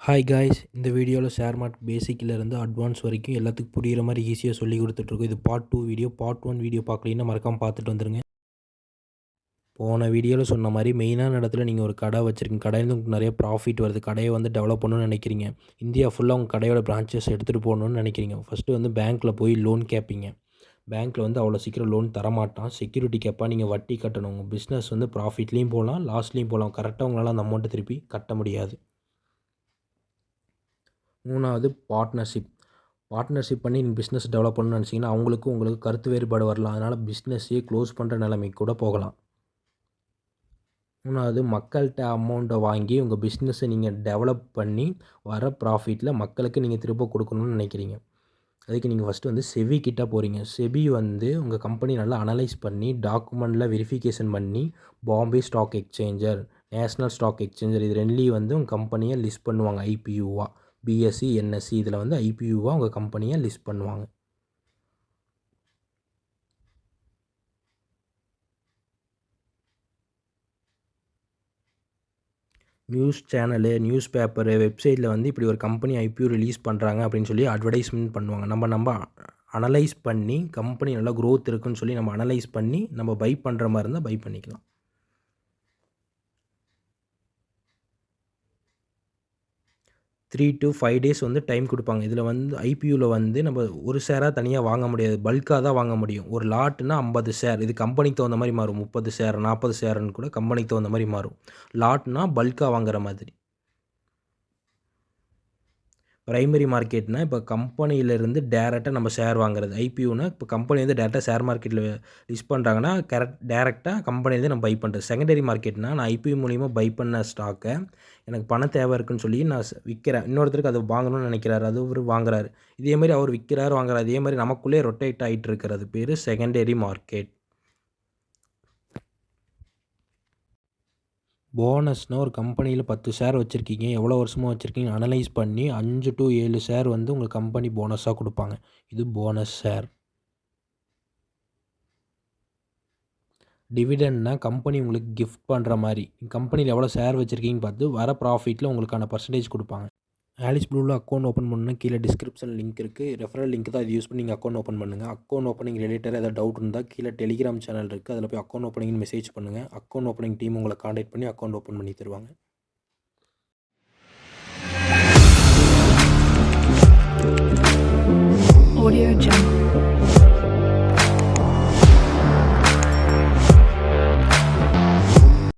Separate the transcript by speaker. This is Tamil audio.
Speaker 1: ஹாய் காய்ஸ், இந்த வீடியோவில் ஷேர் மார்க்கெட் பேசிக்கிலேருந்து அட்வான்ஸ் வரைக்கும் எல்லாத்துக்கும் புரிகிற மாதிரி ஈஸியாக சொல்லி கொடுத்துட்ருக்கோம். இது பார்ட் 2 வீடியோ. பார்ட் 1 வீடியோ பார்க்கலன்னா மறக்காமல் பார்த்துட்டு வந்துடுங்க. போன வீடியோவில் சொன்ன மாதிரி மெயினான இடத்துல நீங்கள் ஒரு கடை வச்சுருக்கீங்க. கடையிலேருந்து உங்களுக்கு நிறைய ப்ராஃபிட் வருது. கடையை வந்து டெவலப் பண்ணணும்னு நினைக்கிறீங்க. இந்தியா ஃபுல்லாக உங்கள் கடையோட பிரான்ச்சஸ் எடுத்துகிட்டு போகணுன்னு நினைக்கிறீங்க. ஃபஸ்ட்டு வந்து பேங்க்கில் போய் லோன் கேட்பீங்க. பேங்க்கில் வந்து அவ்வளோ சீக்கிரம் லோன் தரமாட்டான். செக்யூரிட்டி கேட்பா, நீங்கள் வட்டி கட்டணும். உங்கள் பிஸ்னஸ் வந்து ப்ராஃபிட்லேயும் போகலாம், லாஸ்ட்லேயும் போகலாம். கரெக்டாக உங்களால் அந்த அமௌண்ட்டை திருப்பி கட்ட முடியாது. 3வது பார்ட்னர்ஷிப் பண்ணி நீங்கள் பிஸ்னஸ் டெவலப் பண்ணணும்னு நினச்சிங்கன்னா உங்களுக்கு கருத்து வேறுபாடு வரலாம். அதனால் பிஸ்னஸையே க்ளோஸ் பண்ணுற நிலைமைக்கு கூட போகலாம். 3வது மக்கள்கிட்ட அமௌண்ட்டை வாங்கி உங்கள் பிஸ்னஸை நீங்கள் டெவலப் பண்ணி வர ப்ராஃபிட்டில் மக்களுக்கு நீங்கள் திரும்ப கொடுக்கணும்னு நினைக்கிறீங்க. அதுக்கு நீங்கள் ஃபஸ்ட்டு வந்து செபி கிட்ட போகிறீங்க. செபி வந்து உங்கள் கம்பெனி நல்லா அனலைஸ் பண்ணி டாக்குமெண்ட்டில் வெரிஃபிகேஷன் பண்ணி Bombay stock exchanger, national stock exchanger இது ரெண்டுலேயும் வந்து உங்கள் கம்பெனியை லிஸ்ட் பண்ணுவாங்க. ஐபியூவாக பிஎஸ்சி என்எஸ்சி இதில் வந்து ஐபியூவாக உங்கள் கம்பெனியை லிஸ்ட் பண்ணுவாங்க. நியூஸ் சேனலு, நியூஸ் பேப்பரு, வெப்சைட்டில் வந்து இப்படி ஒரு கம்பெனி ஐபிஓ ரிலீஸ் பண்ணுறாங்க அப்படின்னு சொல்லி அட்வர்டைஸ்மெண்ட் பண்ணுவாங்க. நம்ம அனலைஸ் பண்ணி கம்பெனி நல்லா க்ரோத் இருக்குன்னு சொல்லி நம்ம அனலைஸ் பண்ணி நம்ம பை பண்ணுற மாதிரி இருந்தால் பை பண்ணிக்கலாம். 3 to 5 days வந்து டைம் கொடுப்பாங்க. இதில் வந்து ஐபியூவில் வந்து நம்ம ஒரு ஷேராக தனியாக வாங்க முடியாது. பல்காக தான் வாங்க முடியும். ஒரு லாட்னா 50 ஷேர். இது கம்பெனிக்கு தகுந்த மாதிரி மாறும். 30 ஷேர், 40 ஷேர்னு கூட கம்பெனிக்கு தகுந்த மாதிரி மாறும். லாட்னா பல்காக வாங்குற மாதிரி. பிரைமரி மார்க்கெட்னா இப்போ கம்பெனியிலேருந்து டேரெக்டாக நம்ம ஷேர் வாங்குறது. ஐபிஓனா இப்போ கம்பெனி வந்து டேரெக்டாக ஷேர் மார்க்கெட்டில் லிஸ்ட் பண்ணுறாங்கன்னா டேரெக்டாக கம்பெனிலேருந்து நம்ம பை பண்ணுறது. செகண்டரி மார்க்கெட்னா நான் ஐபிஓ மூலிமா பை பண்ண ஸ்டாக்கை எனக்கு பணம் தேவை இருக்குன்னு சொல்லி நான் விற்கிறேன். இன்னொருத்தருக்கு அதை வாங்கணும்னு நினைக்கிறாரு, அது ஒரு வாங்குறாரு. இதேமாதிரி அவர் விற்கிறாரு, வாங்குறாரு. இதே மாதிரி நமக்குள்ளே ரொட்டேட் ஆகிட்டு இருக்கிறது பேர் செகண்டரி மார்க்கெட். போனஸ்னால் ஒரு கம்பெனியில் 10 ஷேர் வச்சுருக்கீங்க, எவ்வளோ வருஷமாக வச்சுருக்கீங்க அனலைஸ் பண்ணி 5 to 7 ஷேர் வந்து உங்கள் கம்பெனி போனஸாக கொடுப்பாங்க. இது போனஸ் ஷேர். டிவிடெண்ட்னா கம்பெனி உங்களுக்கு கிஃப்ட் பண்ணுற மாதிரி. கம்பெனியில் எவ்வளோ ஷேர் வச்சுருக்கீங்கன்னு பார்த்து வர ப்ராஃபிட்டில் உங்களுக்கான பர்சன்டேஜ் கொடுப்பாங்க. ஆலிஸ் ப்ளூவில் அக்கௌண்ட் ஓப்பன் பண்ணணும்னா கீழே டிஸ்கிரிப்ஷன் லிங்க் இருக்குது. ரெஃபரல் லிங்க் தான் இது யூஸ் பண்ணி நீங்கள் அக்கௌண்ட் ஓப்பன் பண்ணுங்கள். அக்கௌண்ட் ஓப்பனிங் ரிலேட்டடாக ஏதாவது டவுட் இருந்தால் கீழே டெலிகிராம் சேனல் இருக்குது, அதில் போய் அக்கௌண்ட் ஓப்பனிங்னு மெசேஜ் பண்ணுங்கள். அக்கௌண்ட் ஓப்பனிங் டீம் உங்களை காண்டாக்ட் பண்ணி அக்கௌண்ட் ஓப்பன் பண்ணி தருவாங்க.
Speaker 2: Audio Jungle.